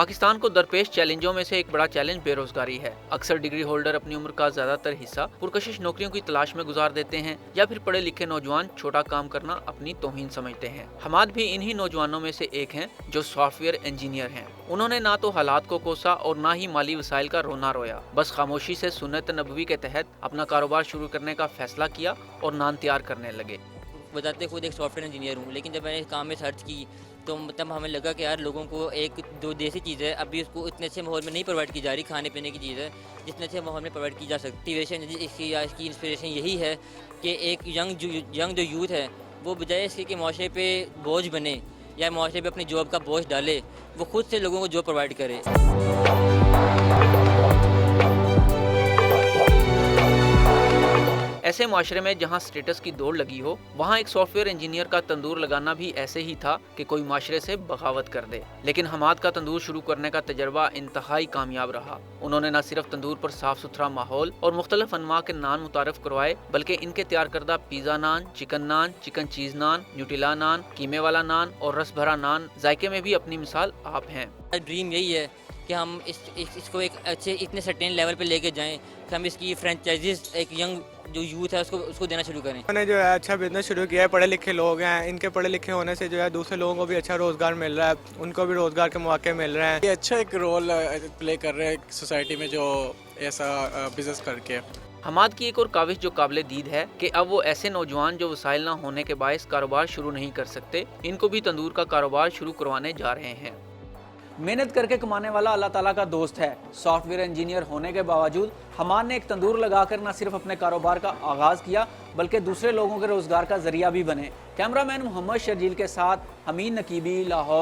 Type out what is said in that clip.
पाकिस्तान को दरपेश चैलेंजों में से एक बड़ा चैलेंज बेरोजगारी है। अक्सर डिग्री होल्डर अपनी उम्र का ज्यादातर हिस्सा पुरकशिश नौकरियों की तलाश में गुजार देते हैं या फिर पढ़े लिखे नौजवान छोटा काम करना अपनी तौहीन समझते हैं। हमाद भी इन्हीं नौजवानों में से एक हैं जो सॉफ्टवेयर इंजीनियर हैं। उन्होंने ना तो हालात को कोसा और ना ही माली वसाइल का रोना रोया, बस खामोशी से सुन्नत नबवी के तहत अपना कारोबार शुरू करने का फैसला किया और नान तैयार करने लगे। बताते खुद एक सॉफ्टवेयर इंजीनियर हूँ, लेकिन जब मैंने काम में सर्च की तो मतलब हमें लगा कि यार लोगों को एक जो देसी चीज़ है अभी उसको इतने अच्छे माहौल में नहीं प्रोवाइड की जा रही, खाने पीने की चीज़ है जितने अच्छे माहौल में प्रोवाइड की जा सकती है। इसकी इंस्पिरेशन यही है कि एक यंग जो यूथ है वो बजाय इसके कि माशरे पे बोझ बने या माशरे पे अपनी जॉब का बोझ डाले, वो खुद से लोगों को जॉब प्रोवाइड करे। ऐसे माशरे में जहां स्टेटस की दौड़ लगी हो, वहां एक सॉफ्टवेयर इंजीनियर का तंदूर लगाना भी ऐसे ही था कि कोई माशरे से बगावत कर दे। लेकिन हमाद का तंदूर शुरू करने का तजर्बा इंतहाई कामयाब रहा। उन्होंने न सिर्फ तंदूर पर साफ सुथरा माहौल और मुख्तलिफ अनवा के नान मुतारफ करवाए, बल्कि इनके तैयार करदा पिज़्ज़ा नान, चिकन चीज़ नान, न्यूटेला नान, कीमे वाला नान और रस भरा नान जायके में भी अपनी मिसाल आप हैं। ड्रीम यही है कि हम इसको एक अच्छे इतने सर्टेन लेवल पे लेके जाएं कि हम इसकी फ्रेंचाइजीज एक यंग जो यूथ है उसको देना शुरू करें। मैंने जो है अच्छा बिजनेस शुरू किया है। पढ़े लिखे लोग हैं, इनके पढ़े लिखे होने से जो है दूसरे लोगों को भी अच्छा रोज़गार मिल रहा है, उनको भी रोज़गार के मौके मिल रहे हैं। ये अच्छा एक रोल प्ले कर रहे हैं सोसाइटी में जो ऐसा बिजनेस करके। हमाद की एक और काविश जो काबिले दीद है कि अब वो ऐसे नौजवान जो वसाइल ना होने के बायस कारोबार शुरू नहीं कर सकते, इनको भी तंदूर का कारोबार शुरू करवाने जा रहे हैं। मेहनत करके कमाने वाला अल्लाह ताला का दोस्त है। सॉफ्टवेयर इंजीनियर होने के बावजूद हमाद ने एक तंदूर लगाकर न सिर्फ अपने कारोबार का आगाज किया बल्कि दूसरे लोगों के रोजगार का जरिया भी बने। कैमरामैन मोहम्मद शर्जील के साथ हमीद नकीबी, लाहौर।